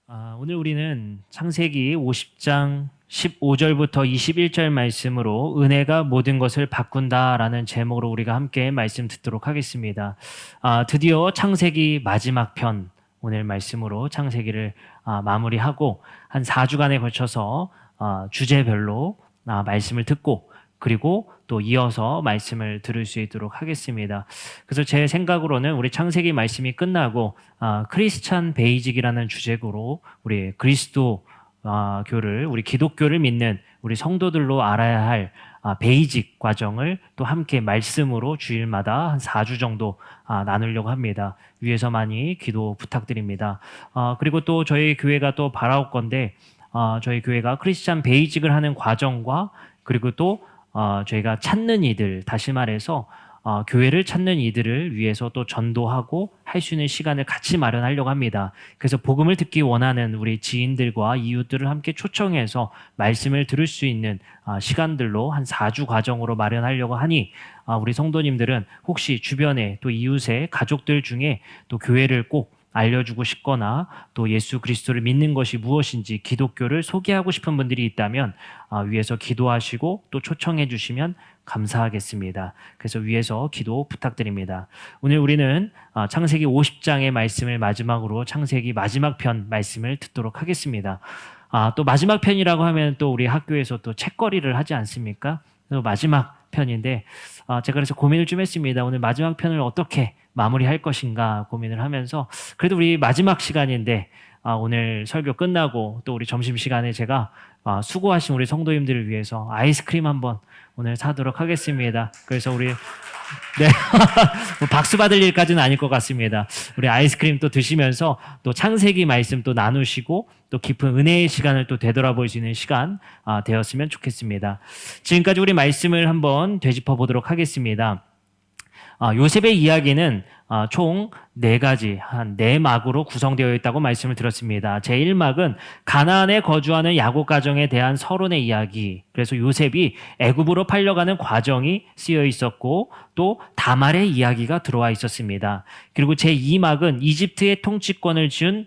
오늘 우리는 창세기 50장 15절부터 21절 말씀으로 은혜가 모든 것을 바꾼다라는 제목으로 우리가 함께 말씀 듣도록 하겠습니다. 드디어 창세기 마지막 편 오늘 말씀으로 창세기를 마무리하고 한 4주간에 걸쳐서 주제별로 말씀을 듣고 그리고 또 이어서 말씀을 들을 수 있도록 하겠습니다. 그래서 제 생각으로는 우리 창세기 말씀이 끝나고 크리스찬 베이직이라는 주제로 우리 그리스도 교를 우리 기독교를 믿는 우리 성도들로 알아야 할 베이직 과정을 또 함께 말씀으로 주일마다 한 4주 정도 나누려고 합니다. 위에서 많이 기도 부탁드립니다. 그리고 또 저희 교회가 또 바라올 건데 저희 교회가 크리스찬 베이직을 하는 과정과 그리고 또 저희가 찾는 이들, 다시 말해서 교회를 찾는 이들을 위해서 또 전도하고 할 수 있는 시간을 같이 마련하려고 합니다. 그래서 복음을 듣기 원하는 우리 지인들과 이웃들을 함께 초청해서 말씀을 들을 수 있는 시간들로 한 4주 과정으로 마련하려고 하니 우리 성도님들은 혹시 주변에 또 이웃의 가족들 중에 또 교회를 꼭 알려주고 싶거나 또 예수 그리스도를 믿는 것이 무엇인지 기독교를 소개하고 싶은 분들이 있다면 위에서 기도하시고 또 초청해 주시면 감사하겠습니다. 그래서 위에서 기도 부탁드립니다. 오늘 우리는 창세기 50장의 말씀을 마지막으로 창세기 마지막 편 말씀을 듣도록 하겠습니다. 또 마지막 편이라고 하면 또 우리 학교에서 또 책거리를 하지 않습니까? 그래서 마지막 편인데 제가 그래서 고민을 좀 했습니다. 오늘 마지막 편을 어떻게 마무리할 것인가 고민을 하면서 그래도 우리 마지막 시간인데 오늘 설교 끝나고 또 우리 점심시간에 제가 수고하신 우리 성도님들을 위해서 아이스크림 한번 오늘 사도록 하겠습니다. 그래서 우리 뭐 박수 받을 일까지는 아닐 것 같습니다. 우리 아이스크림 또 드시면서 또 창세기 말씀 또 나누시고 또 깊은 은혜의 시간을 또 되돌아볼 수 있는 시간 되었으면 좋겠습니다. 지금까지 우리 말씀을 한번 되짚어 보도록 하겠습니다. 요셉의 이야기는 총 4가지, 한 4막으로 구성되어 있다고 말씀을 들었습니다. 제1막은 가나안에 거주하는 야곱 가정에 대한 서론의 이야기, 그래서 요셉이 애굽으로 팔려가는 과정이 쓰여 있었고 또 다말의 이야기가 들어와 있었습니다. 그리고 제2막은 이집트의 통치권을 준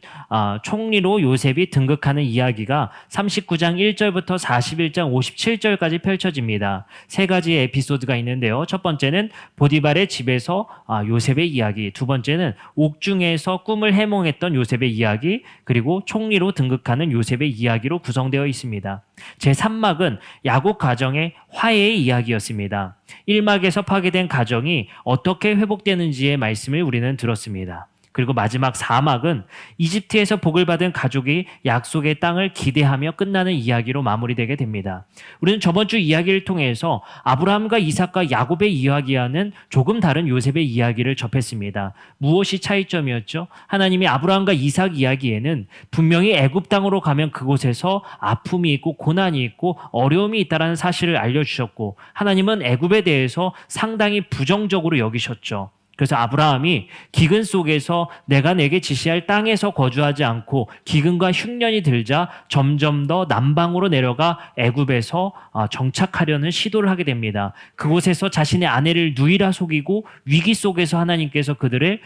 총리로 요셉이 등극하는 이야기가 39장 1절부터 41장 57절까지 펼쳐집니다. 3가지의 에피소드가 있는데요. 첫 번째는 보디발의 집에서 요셉의 이야기, 두 번째는 옥중에서 꿈을 해몽했던 요셉의 이야기, 그리고 총리로 등극하는 요셉의 이야기로 구성되어 있습니다. 제3막은 야곱 가정의 화해의 이야기였습니다. 1막에서 파괴된 가정이 어떻게 회복되는지의 말씀을 우리는 들었습니다. 그리고 마지막 4막은 이집트에서 복을 받은 가족이 약속의 땅을 기대하며 끝나는 이야기로 마무리되게 됩니다. 우리는 저번 주 이야기를 통해서 아브라함과 이삭과 야곱의 이야기와는 조금 다른 요셉의 이야기를 접했습니다. 무엇이 차이점이었죠? 하나님이 아브라함과 이삭 이야기에는 분명히 애굽 땅으로 가면 그곳에서 아픔이 있고 고난이 있고 어려움이 있다는 사실을 알려주셨고 하나님은 애굽에 대해서 상당히 부정적으로 여기셨죠. 그래서 아브라함이 기근 속에서 내가 내게 지시할 땅에서 거주하지 않고 기근과 흉년이 들자 점점 더 남방으로 내려가 애굽에서 정착하려는 시도를 하게 됩니다. 그곳에서 자신의 아내를 누이라 속이고 위기 속에서 하나님께서 그들을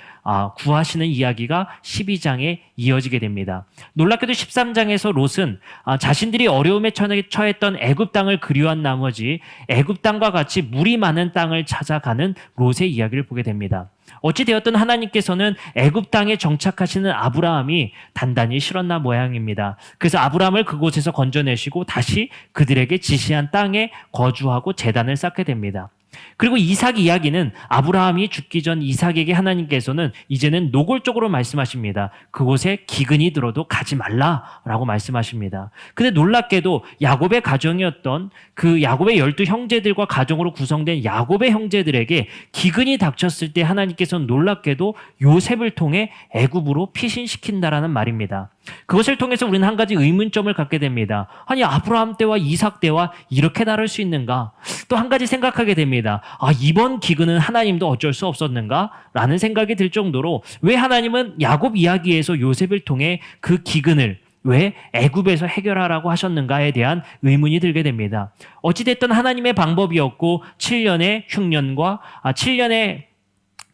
구하시는 이야기가 12장에 이어지게 됩니다. 놀랍게도 13장에서 롯은 자신들이 어려움에 처했던 애굽 땅을 그리워한 나머지 애굽 땅과 같이 물이 많은 땅을 찾아가는 롯의 이야기를 보게 됩니다. 어찌되었든 하나님께서는 애굽 땅에 정착하시는 아브라함이 단단히 싫었나 모양입니다. 그래서 아브라함을 그곳에서 건져내시고 다시 그들에게 지시한 땅에 거주하고 제단을 쌓게 됩니다. 그리고 이삭 이야기는 아브라함이 죽기 전 이삭에게 하나님께서는 이제는 노골적으로 말씀하십니다. 그곳에 기근이 들어도 가지 말라라고 말씀하십니다. 근데 놀랍게도 야곱의 가정이었던 그 야곱의 12 형제들과 가정으로 구성된 야곱의 형제들에게 기근이 닥쳤을 때 하나님께서는 놀랍게도 요셉을 통해 애굽으로 피신시킨다라는 말입니다. 그것을 통해서 우리는 한 가지 의문점을 갖게 됩니다. 아니 아브라함 때와 이삭 때와 이렇게 다를 수 있는가? 또 한 가지 생각하게 됩니다. 이번 기근은 하나님도 어쩔 수 없었는가? 라는 생각이 들 정도로 왜 하나님은 야곱 이야기에서 요셉을 통해 그 기근을 왜 애굽에서 해결하라고 하셨는가에 대한 의문이 들게 됩니다. 어찌됐든 하나님의 방법이었고 7년의 흉년과 7년의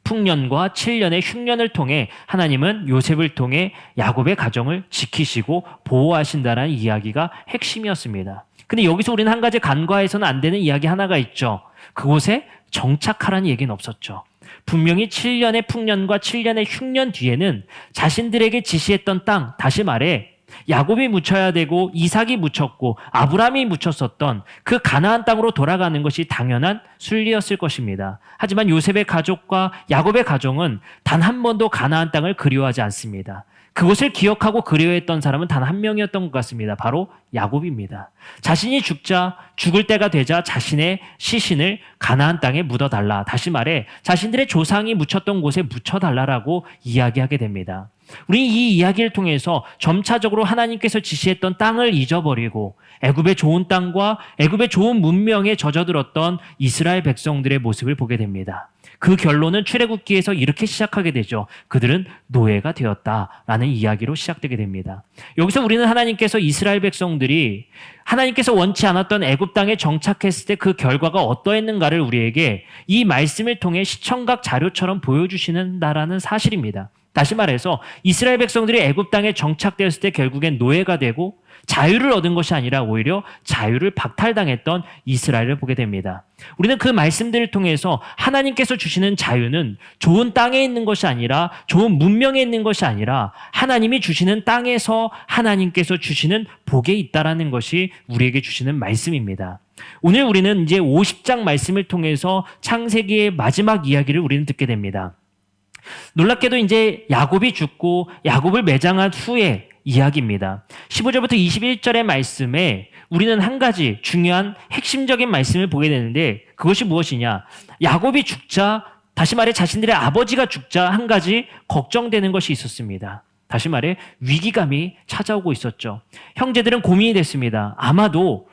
풍년과 7년의 흉년을 통해 하나님은 요셉을 통해 야곱의 가정을 지키시고 보호하신다라는 이야기가 핵심이었습니다. 근데 여기서 우리는 한 가지 간과해서는 안 되는 이야기 하나가 있죠. 그곳에 정착하라는 얘기는 없었죠. 분명히 7년의 풍년과 7년의 흉년 뒤에는 자신들에게 지시했던 땅, 다시 말해 야곱이 묻혀야 되고 이삭이 묻혔고 아브라함이 묻혔었던 그 가나안 땅으로 돌아가는 것이 당연한 순리였을 것입니다. 하지만 요셉의 가족과 야곱의 가정은 단 한 번도 가나안 땅을 그리워하지 않습니다. 그것을 기억하고 그리워했던 사람은 단 한 명이었던 것 같습니다. 바로 야곱입니다. 자신이 죽을 때가 되자 자신의 시신을 가나안 땅에 묻어달라. 다시 말해 자신들의 조상이 묻혔던 곳에 묻혀달라라고 이야기하게 됩니다. 우리 이 이야기를 통해서 점차적으로 하나님께서 지시했던 땅을 잊어버리고 애굽의 좋은 땅과 애굽의 좋은 문명에 젖어들었던 이스라엘 백성들의 모습을 보게 됩니다. 그 결론은 출애굽기에서 이렇게 시작하게 되죠. 그들은 노예가 되었다라는 이야기로 시작되게 됩니다. 여기서 우리는 하나님께서 이스라엘 백성들이 하나님께서 원치 않았던 애굽 땅에 정착했을 때 그 결과가 어떠했는가를 우리에게 이 말씀을 통해 시청각 자료처럼 보여주시는다라는 사실입니다. 다시 말해서 이스라엘 백성들이 애굽 땅에 정착되었을 때 결국엔 노예가 되고 자유를 얻은 것이 아니라 오히려 자유를 박탈당했던 이스라엘을 보게 됩니다. 우리는 그 말씀들을 통해서 하나님께서 주시는 자유는 좋은 땅에 있는 것이 아니라 좋은 문명에 있는 것이 아니라 하나님이 주시는 땅에서 하나님께서 주시는 복에 있다라는 것이 우리에게 주시는 말씀입니다. 오늘 우리는 이제 50장 말씀을 통해서 창세기의 마지막 이야기를 우리는 듣게 됩니다. 놀랍게도 이제 야곱이 죽고 야곱을 매장한 후에 이야기입니다. 15절부터 21절의 말씀에 우리는 한 가지 중요한 핵심적인 말씀을 보게 되는데 그것이 무엇이냐? 야곱이 죽자, 다시 말해 자신들의 아버지가 죽자 한 가지 걱정되는 것이 있었습니다. 다시 말해 위기감이 찾아오고 있었죠. 형제들은 고민이 됐습니다. 아마도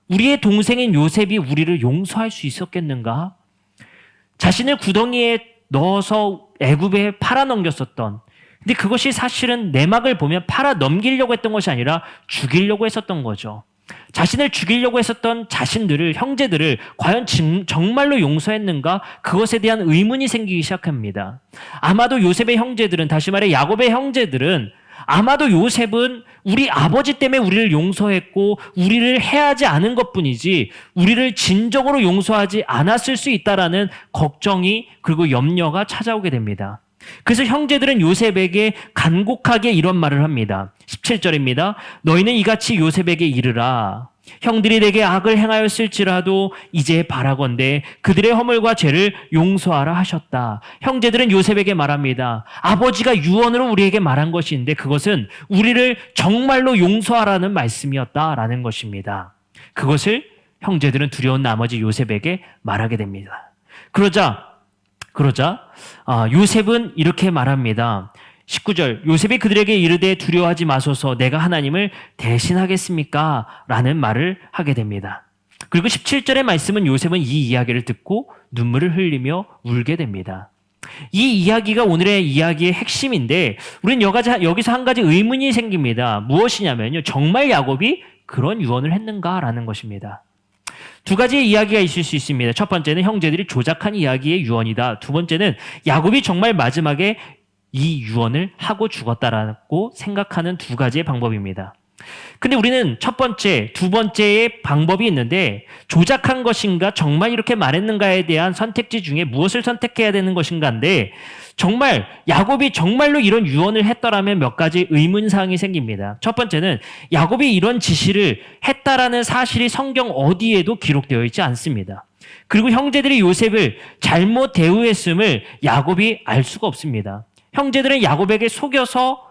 우리의 동생인 요셉이 우리를 용서할 수 있었겠는가? 자신을 구덩이에 넣어서 애굽에 팔아넘겼었던, 근데 그것이 사실은 내막을 보면 팔아넘기려고 했던 것이 아니라 죽이려고 했었던 거죠. 자신을 죽이려고 했었던 자신들을, 형제들을 과연 정말로 용서했는가? 그것에 대한 의문이 생기기 시작합니다. 아마도 요셉의 형제들은, 다시 말해 야곱의 형제들은 아마도 요셉은 우리 아버지 때문에 우리를 용서했고 우리를 해하지 않은 것뿐이지 우리를 진정으로 용서하지 않았을 수 있다라는 걱정이 그리고 염려가 찾아오게 됩니다. 그래서 형제들은 요셉에게 간곡하게 이런 말을 합니다. 17절입니다. 너희는 이같이 요셉에게 이르라. 형들이 내게 악을 행하였을지라도 이제 바라건대 그들의 허물과 죄를 용서하라 하셨다. 형제들은 요셉에게 말합니다. 아버지가 유언으로 우리에게 말한 것인데 그것은 우리를 정말로 용서하라는 말씀이었다라는 것입니다. 그것을 형제들은 두려운 나머지 요셉에게 말하게 됩니다. 그러자 요셉은 이렇게 말합니다. 19절 요셉이 그들에게 이르되 두려워하지 마소서 내가 하나님을 대신하겠습니까? 라는 말을 하게 됩니다. 그리고 17절의 말씀은 요셉은 이 이야기를 듣고 눈물을 흘리며 울게 됩니다. 이 이야기가 오늘의 이야기의 핵심인데 우리는 여기서 한 가지 의문이 생깁니다. 무엇이냐면요. 정말 야곱이 그런 유언을 했는가라는 것입니다. 두 가지의 이야기가 있을 수 있습니다. 첫 번째는 형제들이 조작한 이야기의 유언이다. 두 번째는 야곱이 정말 마지막에 이 유언을 하고 죽었다라고 생각하는 두 가지의 방법입니다. 근데 우리는 첫 번째, 두 번째의 방법이 있는데 조작한 것인가 정말 이렇게 말했는가에 대한 선택지 중에 무엇을 선택해야 되는 것인가인데 정말 야곱이 정말로 이런 유언을 했더라면 몇 가지 의문사항이 생깁니다. 첫 번째는 야곱이 이런 지시를 했다라는 사실이 성경 어디에도 기록되어 있지 않습니다. 그리고 형제들이 요셉을 잘못 대우했음을 야곱이 알 수가 없습니다. 형제들은 야곱에게 속여서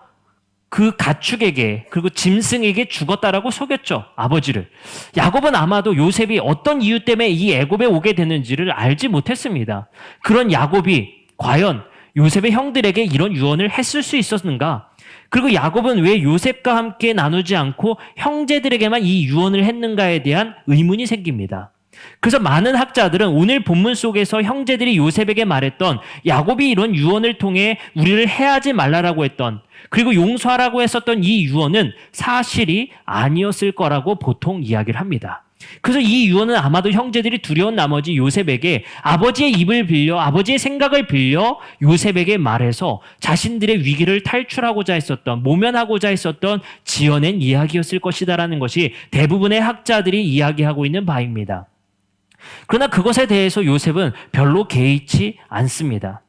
그 가축에게 그리고 짐승에게 죽었다라고 속였죠. 아버지를. 야곱은 아마도 요셉이 어떤 이유 때문에 이 애굽에 오게 됐는지를 알지 못했습니다. 그런 야곱이 과연 요셉의 형들에게 이런 유언을 했을 수 있었는가? 그리고 야곱은 왜 요셉과 함께 나누지 않고 형제들에게만 이 유언을 했는가에 대한 의문이 생깁니다. 그래서 많은 학자들은 오늘 본문 속에서 형제들이 요셉에게 말했던 야곱이 이런 유언을 통해 우리를 해하지 말라라고 했던 그리고 용서하라고 했었던 이 유언은 사실이 아니었을 거라고 보통 이야기를 합니다. 그래서 이 유언은 아마도 형제들이 두려운 나머지 요셉에게 아버지의 입을 빌려, 아버지의 생각을 빌려 요셉에게 말해서 자신들의 위기를 탈출하고자 했었던, 모면하고자 했었던 지어낸 이야기였을 것이다라는 것이 대부분의 학자들이 이야기하고 있는 바입니다. 그러나 그것에 대해서 요셉은 별로 개의치 않습니다.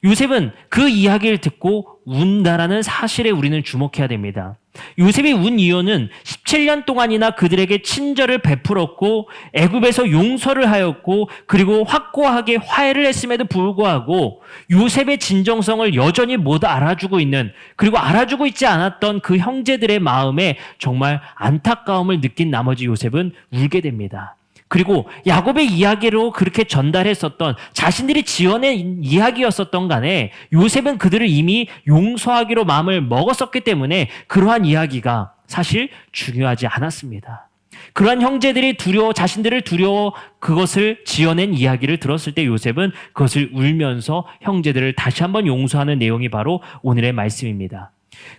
요셉은 그 이야기를 듣고 운다라는 사실에 우리는 주목해야 됩니다. 요셉이 운 이유는 17년 동안이나 그들에게 친절을 베풀었고 애굽에서 용서를 하였고 그리고 확고하게 화해를 했음에도 불구하고 요셉의 진정성을 여전히 못 알아주고 있는, 그리고 알아주고 있지 않았던 그 형제들의 마음에 정말 안타까움을 느낀 나머지 요셉은 울게 됩니다. 그리고 야곱의 이야기로 그렇게 전달했었던, 자신들이 지어낸 이야기였었던 간에 요셉은 그들을 이미 용서하기로 마음을 먹었었기 때문에 그러한 이야기가 사실 중요하지 않았습니다. 그러한 형제들이 자신들을 두려워 그것을 지어낸 이야기를 들었을 때 요셉은 그것을 울면서 형제들을 다시 한번 용서하는 내용이 바로 오늘의 말씀입니다.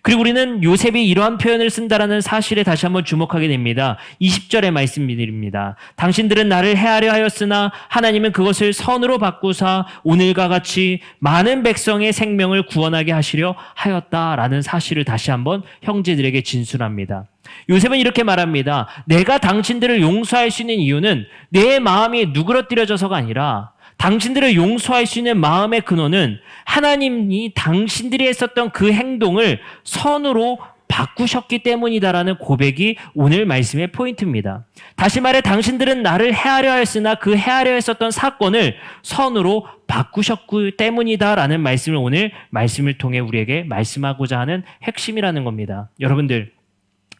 그리고 우리는 요셉이 이러한 표현을 쓴다라는 사실에 다시 한번 주목하게 됩니다. 20절의 말씀입니다. 당신들은 나를 해하려 하였으나 하나님은 그것을 선으로 바꾸사 오늘과 같이 많은 백성의 생명을 구원하게 하시려 하였다라는 사실을 다시 한번 형제들에게 진술합니다. 요셉은 이렇게 말합니다. 내가 당신들을 용서할 수 있는 이유는 내 마음이 누그러뜨려져서가 아니라 당신들을 용서할 수 있는 마음의 근원은 하나님이 당신들이 했었던 그 행동을 선으로 바꾸셨기 때문이다라는 고백이 오늘 말씀의 포인트입니다. 다시 말해 당신들은 나를 해하려 했으나 그 해하려 했었던 사건을 선으로 바꾸셨기 때문이다라는 말씀을 오늘 말씀을 통해 우리에게 말씀하고자 하는 핵심이라는 겁니다. 여러분들,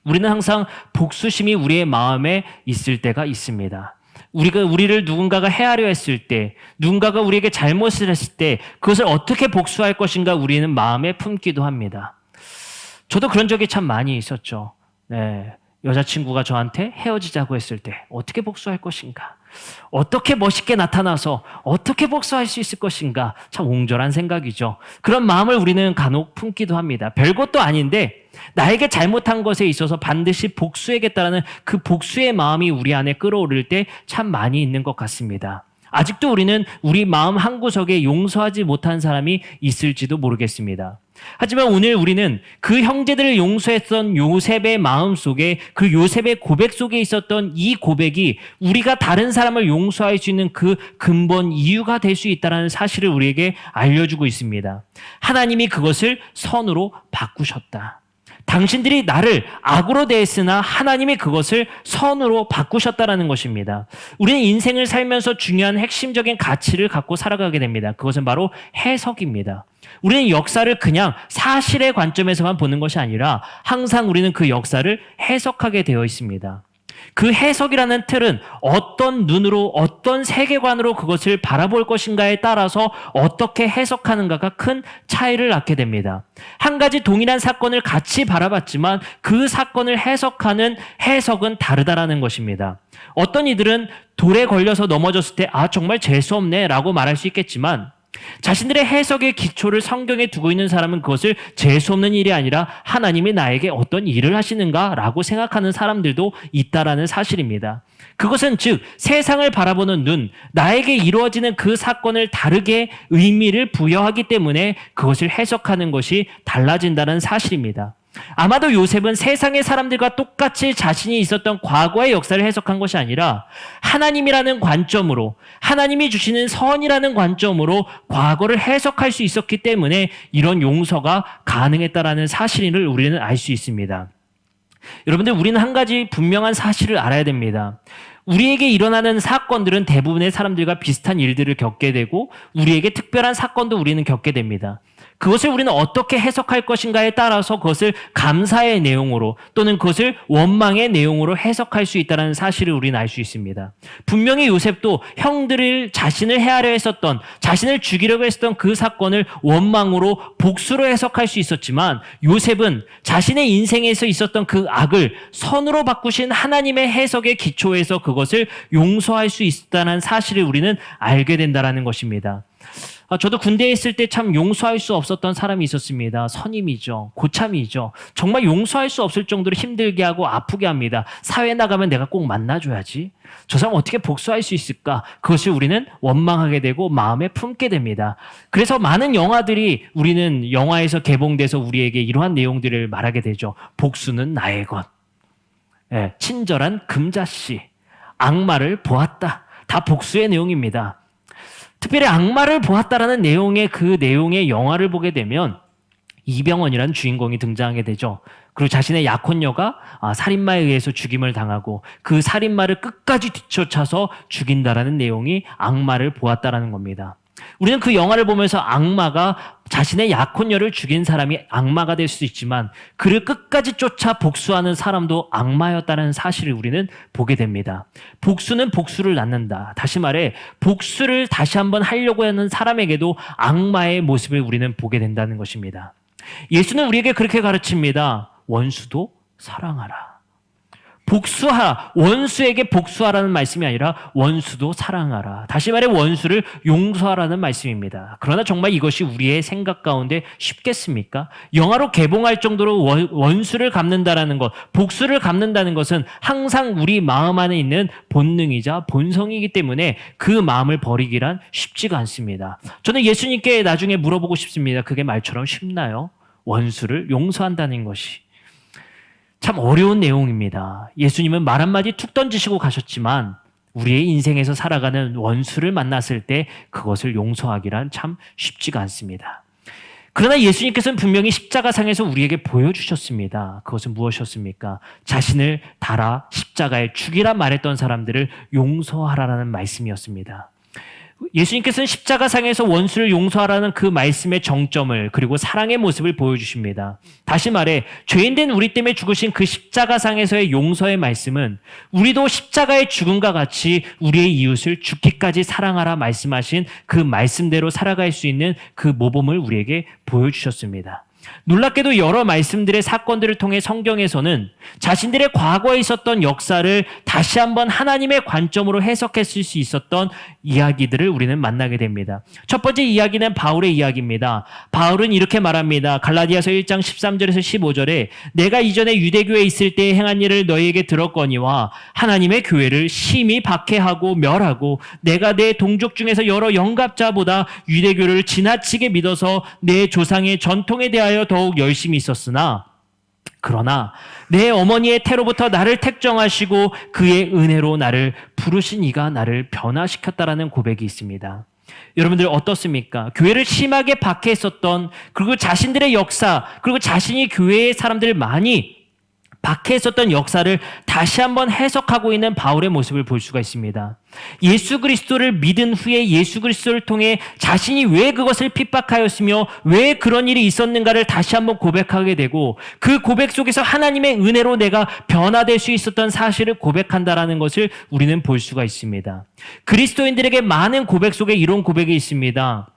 우리는 항상 복수심이 우리의 마음에 있을 때가 있습니다. 우리를 누군가가 해하려 했을 때, 누군가가 우리에게 잘못을 했을 때 그것을 어떻게 복수할 것인가 우리는 마음에 품기도 합니다. 저도 그런 적이 참 많이 있었죠. 네, 여자친구가 저한테 헤어지자고 했을 때 어떻게 복수할 것인가, 어떻게 멋있게 나타나서 어떻게 복수할 수 있을 것인가, 참 옹졸한 생각이죠. 그런 마음을 우리는 간혹 품기도 합니다. 별것도 아닌데 나에게 잘못한 것에 있어서 반드시 복수해야겠다는 그 복수의 마음이 우리 안에 끌어오를 때 참 많이 있는 것 같습니다. 아직도 우리는 우리 마음 한구석에 용서하지 못한 사람이 있을지도 모르겠습니다. 하지만 오늘 우리는 그 형제들을 용서했던 요셉의 마음 속에, 그 요셉의 고백 속에 있었던 이 고백이 우리가 다른 사람을 용서할 수 있는 그 근본 이유가 될 수 있다는 사실을 우리에게 알려주고 있습니다. 하나님이 그것을 선으로 바꾸셨다. 당신들이 나를 악으로 대했으나 하나님이 그것을 선으로 바꾸셨다라는 것입니다. 우리는 인생을 살면서 중요한 핵심적인 가치를 갖고 살아가게 됩니다. 그것은 바로 해석입니다. 우리는 역사를 그냥 사실의 관점에서만 보는 것이 아니라 항상 우리는 그 역사를 해석하게 되어 있습니다. 그 해석이라는 틀은 어떤 눈으로, 어떤 세계관으로 그것을 바라볼 것인가에 따라서 어떻게 해석하는가가 큰 차이를 낳게 됩니다. 한 가지 동일한 사건을 같이 바라봤지만 그 사건을 해석하는 해석은 다르다라는 것입니다. 어떤 이들은 돌에 걸려서 넘어졌을 때 정말 재수없네 라고 말할 수 있겠지만 자신들의 해석의 기초를 성경에 두고 있는 사람은 그것을 재수없는 일이 아니라 하나님이 나에게 어떤 일을 하시는가라고 생각하는 사람들도 있다라는 사실입니다. 그것은 즉 세상을 바라보는 눈, 나에게 이루어지는 그 사건을 다르게 의미를 부여하기 때문에 그것을 해석하는 것이 달라진다는 사실입니다. 아마도 요셉은 세상의 사람들과 똑같이 자신이 있었던 과거의 역사를 해석한 것이 아니라 하나님이라는 관점으로, 하나님이 주시는 선이라는 관점으로 과거를 해석할 수 있었기 때문에 이런 용서가 가능했다라는 사실을 우리는 알 수 있습니다. 여러분들, 우리는 한 가지 분명한 사실을 알아야 됩니다. 우리에게 일어나는 사건들은 대부분의 사람들과 비슷한 일들을 겪게 되고 우리에게 특별한 사건도 우리는 겪게 됩니다. 그것을 우리는 어떻게 해석할 것인가에 따라서 그것을 감사의 내용으로 또는 그것을 원망의 내용으로 해석할 수 있다는 사실을 우리는 알 수 있습니다. 분명히 요셉도 형들을 자신을 해하려 했었던, 자신을 죽이려고 했었던 그 사건을 원망으로 복수로 해석할 수 있었지만 요셉은 자신의 인생에서 있었던 그 악을 선으로 바꾸신 하나님의 해석의 기초에서 그것을 용서할 수 있다는 사실을 우리는 알게 된다는 것입니다. 저도 군대에 있을 때 참 용서할 수 없었던 사람이 있었습니다. 선임이죠. 고참이죠. 정말 용서할 수 없을 정도로 힘들게 하고 아프게 합니다. 사회 나가면 내가 꼭 만나줘야지. 저 사람 어떻게 복수할 수 있을까? 그것을 우리는 원망하게 되고 마음에 품게 됩니다. 그래서 많은 영화들이 우리는 영화에서 개봉돼서 우리에게 이러한 내용들을 말하게 되죠. 복수는 나의 것. 예, 친절한 금자씨. 악마를 보았다. 다 복수의 내용입니다. 특별히 악마를 보았다라는 내용의 영화를 보게 되면 이병헌이라는 주인공이 등장하게 되죠. 그리고 자신의 약혼녀가 살인마에 의해서 죽임을 당하고 그 살인마를 끝까지 뒤쫓아서 죽인다라는 내용이 악마를 보았다라는 겁니다. 우리는 그 영화를 보면서 악마가 자신의 약혼녀를 죽인 사람이 악마가 될 수 있지만 그를 끝까지 쫓아 복수하는 사람도 악마였다는 사실을 우리는 보게 됩니다. 복수는 복수를 낳는다. 다시 말해 복수를 다시 한번 하려고 하는 사람에게도 악마의 모습을 우리는 보게 된다는 것입니다. 예수는 우리에게 그렇게 가르칩니다. 원수도 사랑하라. 복수하라. 원수에게 복수하라는 말씀이 아니라 원수도 사랑하라. 다시 말해 원수를 용서하라는 말씀입니다. 그러나 정말 이것이 우리의 생각 가운데 쉽겠습니까? 영화로 개봉할 정도로 원수를 갚는다라는 것, 복수를 갚는다는 것은 항상 우리 마음 안에 있는 본능이자 본성이기 때문에 그 마음을 버리기란 쉽지가 않습니다. 저는 예수님께 나중에 물어보고 싶습니다. 그게 말처럼 쉽나요? 원수를 용서한다는 것이. 참 어려운 내용입니다. 예수님은 말 한마디 툭 던지시고 가셨지만 우리의 인생에서 살아가는 원수를 만났을 때 그것을 용서하기란 참 쉽지가 않습니다. 그러나 예수님께서는 분명히 십자가상에서 우리에게 보여주셨습니다. 그것은 무엇이었습니까? 자신을 달아 십자가에 죽이라 말했던 사람들을 용서하라는 말씀이었습니다. 예수님께서는 십자가상에서 원수를 용서하라는 그 말씀의 정점을 그리고 사랑의 모습을 보여주십니다. 다시 말해 죄인된 우리 때문에 죽으신 그 십자가상에서의 용서의 말씀은 우리도 십자가의 죽음과 같이 우리의 이웃을 죽기까지 사랑하라 말씀하신 그 말씀대로 살아갈 수 있는 그 모범을 우리에게 보여주셨습니다. 놀랍게도 여러 말씀들의 사건들을 통해 성경에서는 자신들의 과거에 있었던 역사를 다시 한번 하나님의 관점으로 해석했을 수 있었던 이야기들을 우리는 만나게 됩니다. 첫 번째 이야기는 바울의 이야기입니다. 바울은 이렇게 말합니다. 갈라디아서 1장 13절에서 15절에 내가 이전에 유대교에 있을 때 행한 일을 너희에게 들었거니와 하나님의 교회를 심히 박해하고 멸하고 내가 내 동족 중에서 여러 영갑자보다 유대교를 지나치게 믿어서 내 조상의 전통에 대하여 더욱 열심히 있었으나 그러나 내 어머니의 태로부터 나를 택정하시고 그의 은혜로 나를 부르신 이가 나를 변화시켰다라는 고백이 있습니다. 여러분들 어떻습니까? 교회를 심하게 박해했었던 그리고 자신들의 역사 그리고 자신이 교회의 사람들을 많이 박해했었던 역사를 다시 한번 해석하고 있는 바울의 모습을 볼 수가 있습니다. 예수 그리스도를 믿은 후에 예수 그리스도를 통해 자신이 왜 그것을 핍박하였으며 왜 그런 일이 있었는가를 다시 한번 고백하게 되고 그 고백 속에서 하나님의 은혜로 내가 변화될 수 있었던 사실을 고백한다라는 것을 우리는 볼 수가 있습니다. 그리스도인들에게 많은 고백 속에 이런 고백이 있습니다.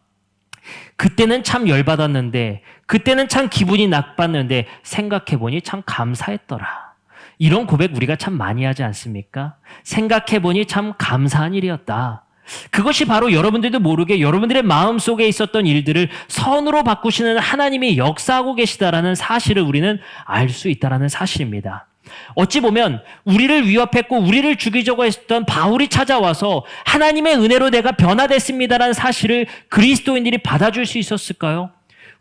그때는 참 열받았는데 그때는 참 기분이 나빴는데 생각해보니 참 감사했더라. 이런 고백 우리가 참 많이 하지 않습니까? 생각해보니 참 감사한 일이었다. 그것이 바로 여러분들도 모르게 여러분들의 마음속에 있었던 일들을 선으로 바꾸시는 하나님이 역사하고 계시다라는 사실을 우리는 알 수 있다라는 사실입니다. 어찌 보면 우리를 위협했고 우리를 죽이려고 했던 바울이 찾아와서 하나님의 은혜로 내가 변화됐습니다라는 사실을 그리스도인들이 받아줄 수 있었을까요?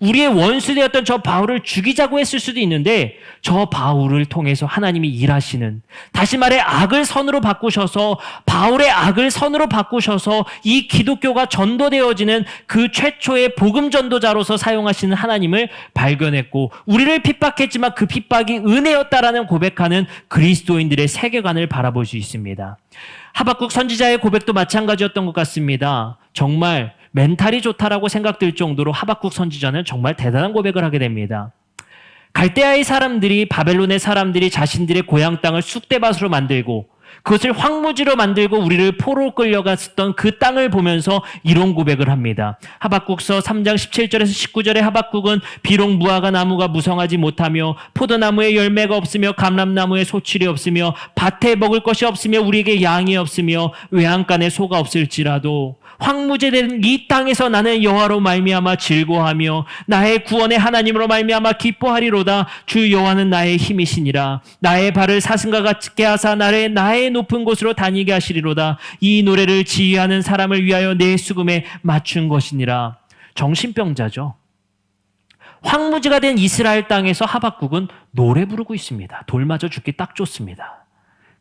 우리의 원수되었던 저 바울을 죽이자고 했을 수도 있는데 저 바울을 통해서 하나님이 일하시는 다시 말해 악을 선으로 바꾸셔서 바울의 악을 선으로 바꾸셔서 이 기독교가 전도되어지는 그 최초의 복음 전도자로서 사용하시는 하나님을 발견했고 우리를 핍박했지만 그 핍박이 은혜였다라는 고백하는 그리스도인들의 세계관을 바라볼 수 있습니다. 하박국 선지자의 고백도 마찬가지였던 것 같습니다. 정말 멘탈이 좋다라고 생각될 정도로 하박국 선지자는 정말 대단한 고백을 하게 됩니다. 갈대아의 사람들이 바벨론의 사람들이 자신들의 고향 땅을 쑥대밭으로 만들고 그것을 황무지로 만들고 우리를 포로 끌려갔었던 그 땅을 보면서 이런 고백을 합니다. 하박국서 3장 17절에서 19절에 하박국은 비록 무화과 나무가 무성하지 못하며 포도나무에 열매가 없으며 감람나무에 소출이 없으며 밭에 먹을 것이 없으며 우리에게 양이 없으며 외양간에 소가 없을지라도 황무지된 이 땅에서 나는 여호와로 말미암아 즐거워하며 나의 구원의 하나님으로 말미암아 기뻐하리로다. 주 여호와는 나의 힘이시니라. 나의 발을 사슴과 같게 하사 나의 높은 곳으로 다니게 하시리로다. 이 노래를 지휘하는 사람을 위하여 내 수금에 맞춘 것이니라. 정신병자죠. 황무지가 된 이스라엘 땅에서 하박국은 노래 부르고 있습니다. 돌 맞아 죽기 딱 좋습니다.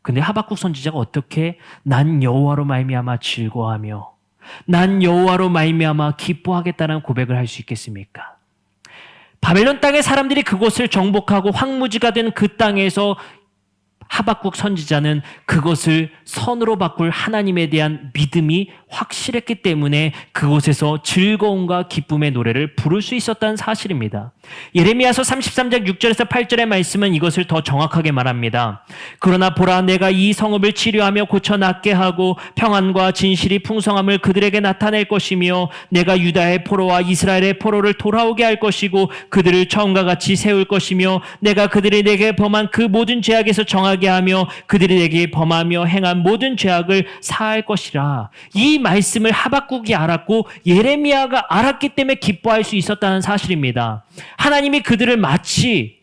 근데 하박국 선지자가 어떻게 난 여호와로 말미암아 즐거워하며 난 여호와로 말미암아 기뻐하겠다는 고백을 할 수 있겠습니까? 바벨론 땅의 사람들이 그곳을 정복하고 황무지가 된 그 땅에서 하박국 선지자는 그것을 선으로 바꿀 하나님에 대한 믿음이 확실했기 때문에 그곳에서 즐거움과 기쁨의 노래를 부를 수 있었다는 사실입니다. 예레미야서 33장 6절에서 8절의 말씀은 이것을 더 정확하게 말합니다. 그러나 보라, 내가 이 성읍을 치료하며 고쳐 낫게 하고 평안과 진실이 풍성함을 그들에게 나타낼 것이며 내가 유다의 포로와 이스라엘의 포로를 돌아오게 할 것이고 그들을 처음과 같이 세울 것이며 내가 그들이 내게 범한 그 모든 죄악에서 정하게 하며 그들이 내게 범하며 행한 모든 죄악을 사할 것이라. 이 말씀을 하박국이 알았고 예레미야가 알았기 때문에 기뻐할 수 있었다는 사실입니다. 하나님이 그들을 마치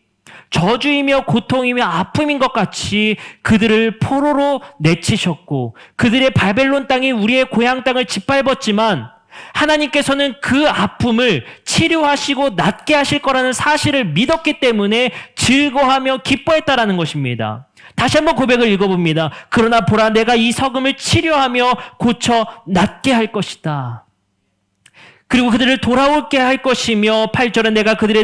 저주이며 고통이며 아픔인 것 같이 그들을 포로로 내치셨고 그들의 바벨론 땅이 우리의 고향 땅을 짓밟았지만 하나님께서는 그 아픔을 치료하시고 낫게 하실 거라는 사실을 믿었기 때문에 즐거워하며 기뻐했다라는 것입니다. 다시 한번 고백을 읽어봅니다. 그러나 보라, 내가 이 석음을 치료하며 고쳐 낫게 할 것이다. 그리고 그들을 돌아오게 할 것이며 8절은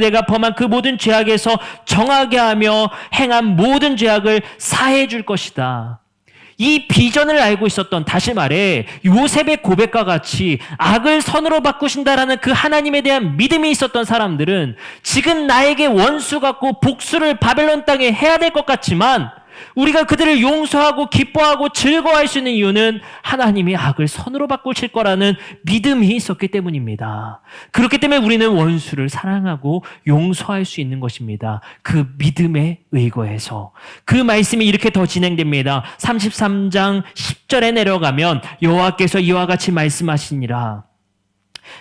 내가 범한 그 모든 죄악에서 정하게 하며 행한 모든 죄악을 사해 줄 것이다. 이 비전을 알고 있었던, 다시 말해 요셉의 고백과 같이 악을 선으로 바꾸신다라는 그 하나님에 대한 믿음이 있었던 사람들은 지금 나에게 원수 같고 복수를 바벨론 땅에 해야 될 것 같지만 우리가 그들을 용서하고 기뻐하고 즐거워할 수 있는 이유는 하나님이 악을 선으로 바꾸실 거라는 믿음이 있었기 때문입니다. 그렇기 때문에 우리는 원수를 사랑하고 용서할 수 있는 것입니다. 그 믿음에 의거해서. 그 말씀이 이렇게 더 진행됩니다. 33장 10절에 내려가면 여호와께서 이와 같이 말씀하시니라.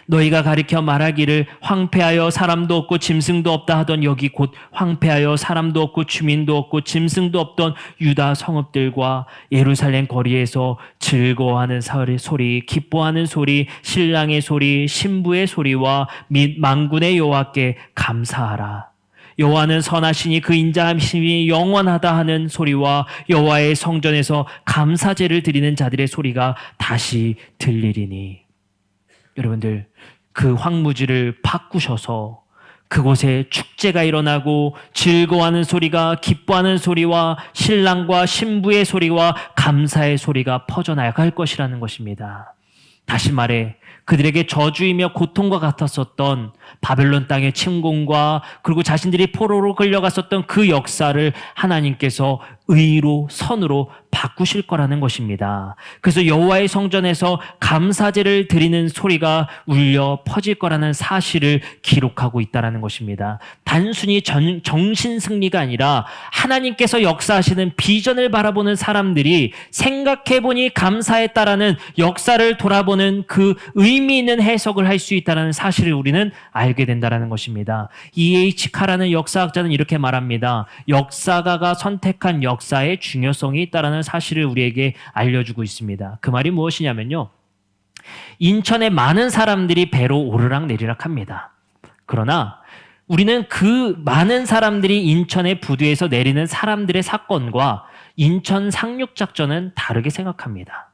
너희가 가리켜 말하기를 황폐하여 사람도 없고 짐승도 없다 하던 여기 곧 황폐하여 사람도 없고 주민도 없고 짐승도 없던 유다 성읍들과 예루살렘 거리에서 즐거워하는 소리, 기뻐하는 소리, 신랑의 소리, 신부의 소리와 및 만군의 여호와께 감사하라. 여호와는 선하시니 그 인자하심이 영원하다 하는 소리와 여호와의 성전에서 감사제를 드리는 자들의 소리가 다시 들리리니. 여러분들, 그 황무지를 바꾸셔서 그곳에 축제가 일어나고 즐거워하는 소리가, 기뻐하는 소리와 신랑과 신부의 소리와 감사의 소리가 퍼져나갈 것이라는 것입니다. 다시 말해 그들에게 저주이며 고통과 같았었던 바벨론 땅의 침공과 그리고 자신들이 포로로 끌려갔었던 그 역사를 하나님께서 의로, 선으로 바꾸실 거라는 것입니다. 그래서 여호와의 성전에서 감사제를 드리는 소리가 울려 퍼질 거라는 사실을 기록하고 있다는 것입니다. 단순히 정신 승리가 아니라 하나님께서 역사하시는 비전을 바라보는 사람들이 생각해보니 감사했다라는 역사를 돌아보는 그 의미 있는 해석을 할 수 있다는 사실을 우리는 알게 된다는 것입니다. E.H. 카라는 역사학자는 이렇게 말합니다. 역사가가 선택한 역사의 중요성이 있다는 사실을 우리에게 알려주고 있습니다. 그 말이 무엇이냐면요, 인천에 많은 사람들이 배로 오르락내리락 합니다. 그러나 우리는 그 많은 사람들이 인천의 부두에서 내리는 사람들의 사건과 인천 상륙작전은 다르게 생각합니다.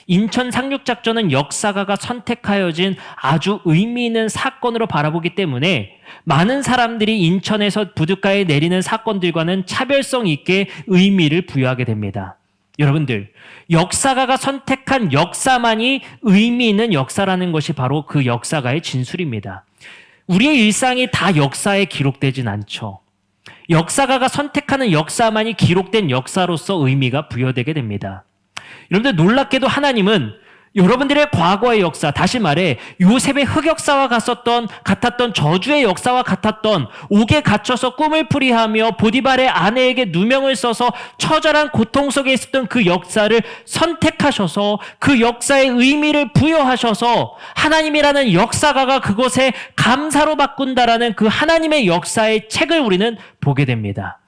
인천 상륙작전은 역사가가 선택하여진 아주 의미 있는 사건으로 바라보기 때문에 많은 사람들이 인천에서 부둣가에 내리는 사건들과는 차별성 있게 의미를 부여하게 됩니다. 여러분들, 역사가가 선택한 역사만이 의미 있는 역사라는 것이 바로 그 역사가의 진술입니다. 우리의 일상이 다 역사에 기록되진 않죠. 역사가가 선택하는 역사만이 기록된 역사로서 의미가 부여되게 됩니다. 여러분들, 놀랍게도 하나님은 여러분들의 과거의 역사, 다시 말해 요셉의 흑역사와 같았던 저주의 역사와 같았던, 옥에 갇혀서 꿈을 풀이하며 보디발의 아내에게 누명을 써서 처절한 고통 속에 있었던 그 역사를 선택하셔서 그 역사의 의미를 부여하셔서 하나님이라는 역사가가 그것에 감사로 바꾼다라는 그 하나님의 역사의 책을 우리는 보게 됩니다.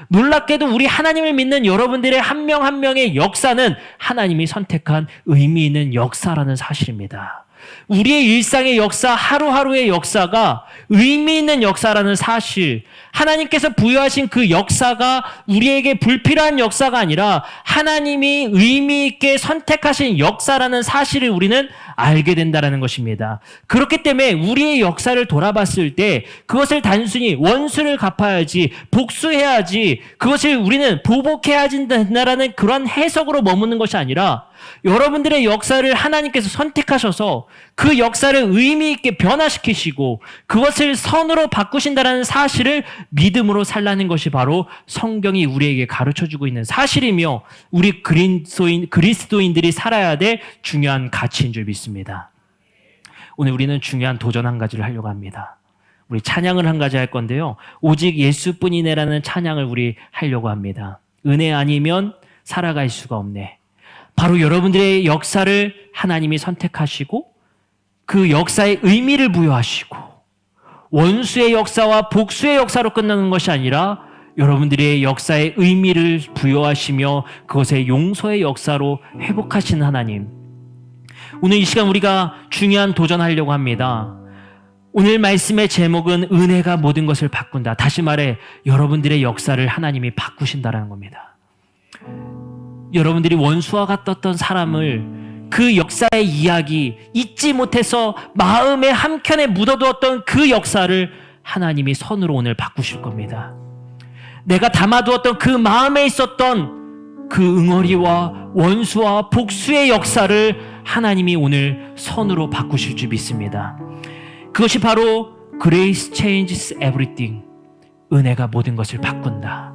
놀랍게도 우리 하나님을 믿는 여러분들의 한 명 한 명의 역사는 하나님이 선택한 의미 있는 역사라는 사실입니다. 우리의 일상의 역사, 하루하루의 역사가 의미 있는 역사라는 사실, 하나님께서 부여하신 그 역사가 우리에게 불필요한 역사가 아니라 하나님이 의미 있게 선택하신 역사라는 사실을 우리는 알게 된다는 것입니다. 그렇기 때문에 우리의 역사를 돌아봤을 때 그것을 단순히 원수를 갚아야지, 복수해야지, 그것을 우리는 보복해야 된다라는 그런 해석으로 머무는 것이 아니라 여러분들의 역사를 하나님께서 선택하셔서 그 역사를 의미 있게 변화시키시고 그것을 선으로 바꾸신다는 사실을 믿음으로 살라는 것이 바로 성경이 우리에게 가르쳐주고 있는 사실이며 우리 그리스도인들이 살아야 될 중요한 가치인 줄 믿습니다. 오늘 우리는 중요한 도전 한 가지를 하려고 합니다. 우리 찬양을 한 가지 할 건데요. 오직 예수뿐이네라는 찬양을 우리 하려고 합니다. 은혜 아니면 살아갈 수가 없네. 바로 여러분들의 역사를 하나님이 선택하시고 그 역사의 의미를 부여하시고 원수의 역사와 복수의 역사로 끝나는 것이 아니라 여러분들의 역사의 의미를 부여하시며 그것의 용서의 역사로 회복하시는 하나님. 오늘 이 시간 우리가 중요한 도전하려고 합니다. 오늘 말씀의 제목은 은혜가 모든 것을 바꾼다. 다시 말해 여러분들의 역사를 하나님이 바꾸신다는 겁니다. 여러분들이 원수와 같았던 사람을 그 역사의 이야기, 잊지 못해서 마음의 한켠에 묻어두었던 그 역사를 하나님이 선으로 오늘 바꾸실 겁니다. 내가 담아두었던 그 마음에 있었던 그 응어리와 원수와 복수의 역사를 하나님이 오늘 선으로 바꾸실 줄 믿습니다. 그것이 바로 Grace changes everything. 은혜가 모든 것을 바꾼다.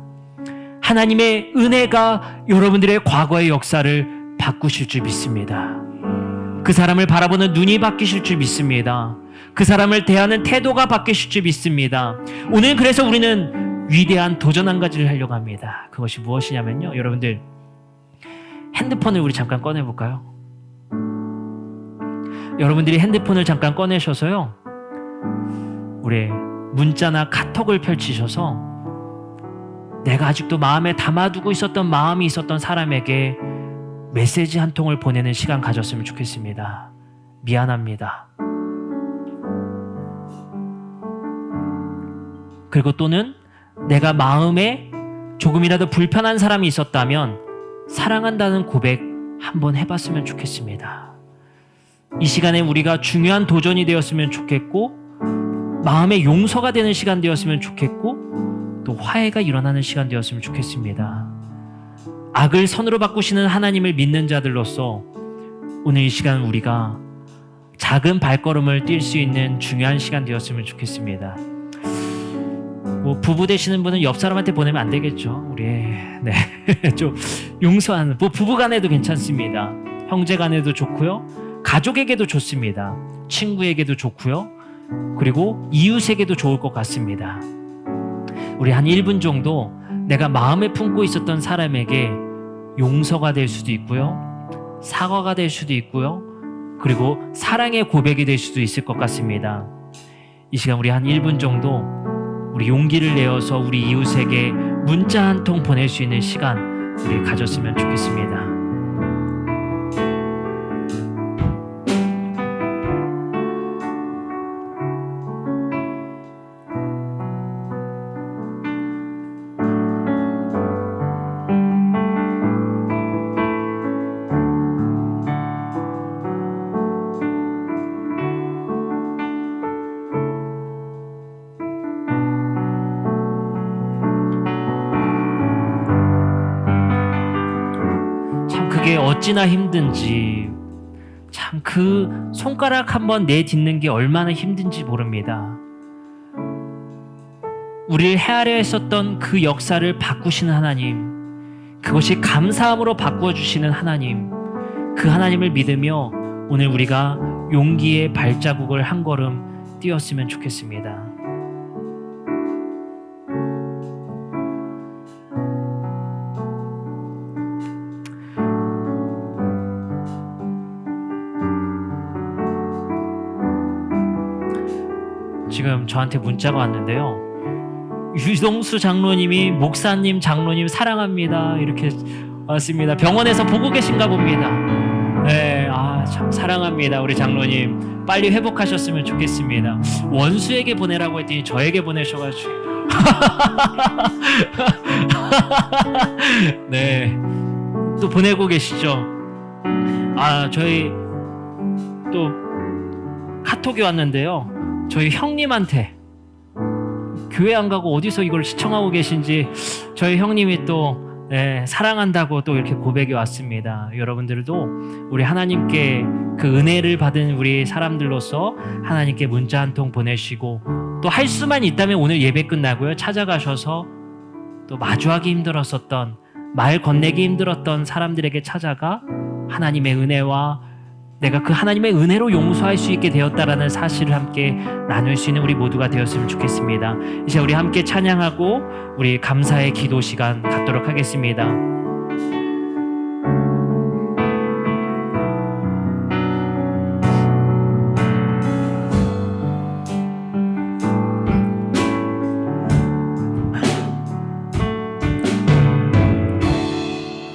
하나님의 은혜가 여러분들의 과거의 역사를 바꾸실 줄 믿습니다. 그 사람을 바라보는 눈이 바뀌실 줄 믿습니다. 그 사람을 대하는 태도가 바뀌실 줄 믿습니다. 오늘 그래서 우리는 위대한 도전 한 가지를 하려고 합니다. 그것이 무엇이냐면요. 여러분들 핸드폰을 우리 잠깐 꺼내볼까요? 여러분들이 핸드폰을 잠깐 꺼내셔서요. 우리 문자나 카톡을 펼치셔서 내가 아직도 마음에 담아두고 있었던 마음이 있었던 사람에게 메시지 한 통을 보내는 시간 가졌으면 좋겠습니다. 미안합니다. 그리고 또는 내가 마음에 조금이라도 불편한 사람이 있었다면 사랑한다는 고백 한번 해봤으면 좋겠습니다. 이 시간에 우리가 중요한 도전이 되었으면 좋겠고 마음의 용서가 되는 시간 되었으면 좋겠고 또 화해가 일어나는 시간 되었으면 좋겠습니다. 악을 선으로 바꾸시는 하나님을 믿는 자들로서 오늘 이 시간 우리가 작은 발걸음을 뛸 수 있는 중요한 시간 되었으면 좋겠습니다. 부부 되시는 분은 옆 사람한테 보내면 안 되겠죠. 우리 좀 용서하는 부부 간에도 괜찮습니다. 형제 간에도 좋고요. 가족에게도 좋습니다. 친구에게도 좋고요. 그리고 이웃에게도 좋을 것 같습니다. 우리 한 1분 정도 내가 마음에 품고 있었던 사람에게 용서가 될 수도 있고요. 사과가 될 수도 있고요. 그리고 사랑의 고백이 될 수도 있을 것 같습니다. 이 시간 우리 한 1분 정도 우리 용기를 내어서 우리 이웃에게 문자 한 통 보낼 수 있는 시간 우리 가졌으면 좋겠습니다. 어찌나 힘든지 참 그 손가락 한번 내딛는 게 얼마나 힘든지 모릅니다. 우리를 헤아려 했었던 그 역사를 바꾸시는 하나님, 그것이 감사함으로 바꾸어 주시는 하나님, 그 하나님을 믿으며 오늘 우리가 용기의 발자국을 한 걸음 뛰었으면 좋겠습니다. 지금 저한테 문자가 왔는데요. 유동수 장로님이 목사님, 장로님 사랑합니다. 이렇게 왔습니다. 병원에서 보고 계신가 봅니다. 네, 참 사랑합니다. 우리 장로님 빨리 회복하셨으면 좋겠습니다. 원수에게 보내라고 했더니 저에게 보내셔가지고 네, 또 보내고 계시죠. 저희 또 카톡이 왔는데요. 저희 형님한테 교회 안 가고 어디서 이걸 시청하고 계신지 저희 형님이 또 사랑한다고 또 이렇게 고백이 왔습니다. 여러분들도 우리 하나님께 그 은혜를 받은 우리 사람들로서 하나님께 문자 한 통 보내시고, 또 할 수만 있다면 오늘 예배 끝나고요 찾아가셔서 또 마주하기 힘들었었던, 말 건네기 힘들었던 사람들에게 찾아가 하나님의 은혜와 내가 그 하나님의 은혜로 용서할 수 있게 되었다라는 사실을 함께 나눌 수 있는 우리 모두가 되었으면 좋겠습니다. 이제 우리 함께 찬양하고 우리 감사의 기도 시간 갖도록 하겠습니다.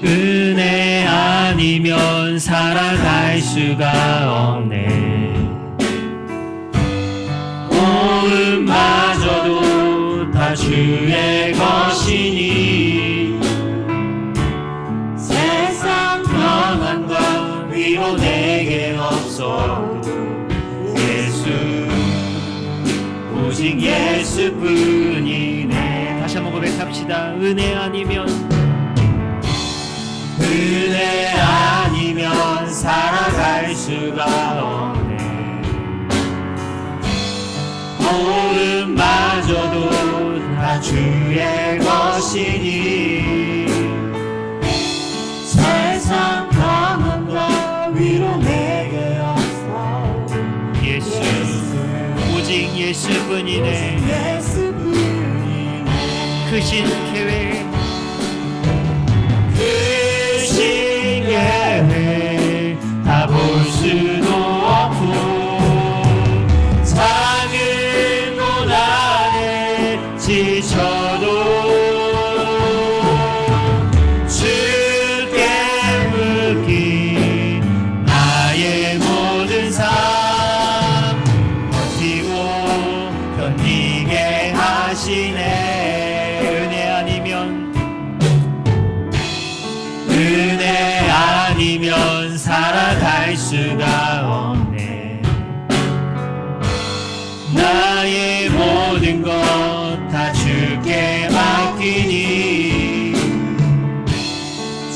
은혜 아니면 살아갈 수가 없네. 모음마저도 다 주의 것이니 세상 평안과 위로 내게 없어도 예수, 오직 예수뿐이네. 다시 한번 고백합시다. 은혜 아니면 살아갈 수가 없네. 모음마저도 다 주의 것이니 세상 평안과 위로 내게 없어. 예수, 오직 예수뿐이네. 크신 계획, 다 볼 수도 없고 작은 곳 안에 지쳐도 주께 묶인 나의 모든 삶 버티고 견디게 하시네. 은혜 아니면 살아갈 수가 없네. 나의 모든 것 다 주께 맡기니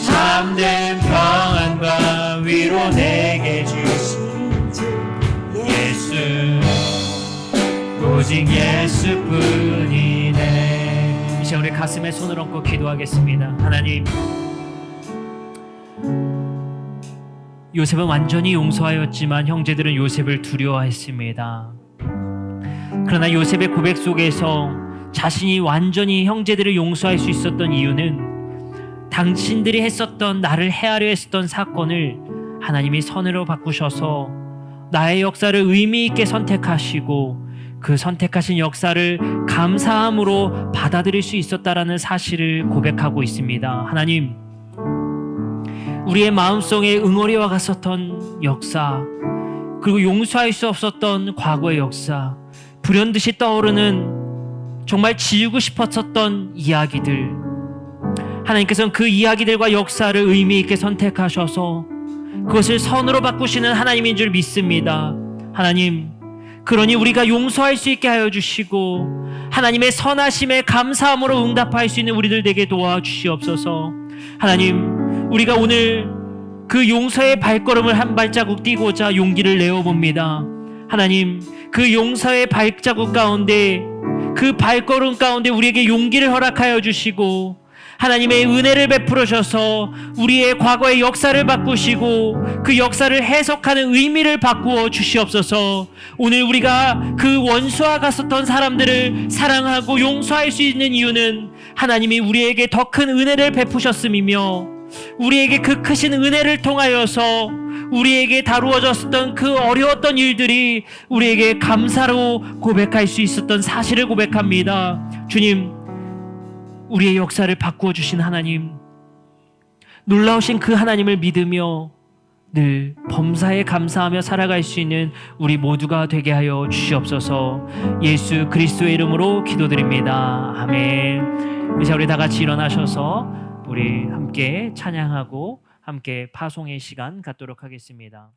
참된 평안과 위로 내게 주신 예수, 오직 예수뿐이네. 이제 우리 가슴에 손을 얹고 기도하겠습니다. 하나님, 요셉은 완전히 용서하였지만 형제들은 요셉을 두려워했습니다. 그러나 요셉의 고백 속에서 자신이 완전히 형제들을 용서할 수 있었던 이유는 당신들이 했었던, 나를 해하려 했었던 사건을 하나님이 선으로 바꾸셔서 나의 역사를 의미 있게 선택하시고 그 선택하신 역사를 감사함으로 받아들일 수 있었다라는 사실을 고백하고 있습니다. 하나님, 우리의 마음속에 응어리와 같았던 역사, 그리고 용서할 수 없었던 과거의 역사, 불현듯이 떠오르는 정말 지우고 싶었었던 이야기들, 하나님께서는 그 이야기들과 역사를 의미 있게 선택하셔서 그것을 선으로 바꾸시는 하나님인 줄 믿습니다. 하나님, 그러니 우리가 용서할 수 있게 하여 주시고 하나님의 선하심에 감사함으로 응답할 수 있는 우리들 되게 도와주시옵소서. 하나님, 우리가 오늘 그 용서의 발걸음을 한 발자국 뛰고자 용기를 내어봅니다. 하나님, 그 용서의 발자국 가운데, 그 발걸음 가운데 우리에게 용기를 허락하여 주시고 하나님의 은혜를 베풀으셔서 우리의 과거의 역사를 바꾸시고 그 역사를 해석하는 의미를 바꾸어 주시옵소서. 오늘 우리가 그 원수와 같았던 사람들을 사랑하고 용서할 수 있는 이유는 하나님이 우리에게 더 큰 은혜를 베푸셨음이며, 우리에게 그 크신 은혜를 통하여서 우리에게 다루어졌던 그 어려웠던 일들이 우리에게 감사로 고백할 수 있었던 사실을 고백합니다. 주님, 우리의 역사를 바꾸어 주신 하나님, 놀라우신 그 하나님을 믿으며 늘 범사에 감사하며 살아갈 수 있는 우리 모두가 되게 하여 주시옵소서. 예수 그리스도의 이름으로 기도드립니다. 아멘. 이제 우리 다 같이 일어나셔서 우리 함께 찬양하고 함께 파송의 시간 갖도록 하겠습니다.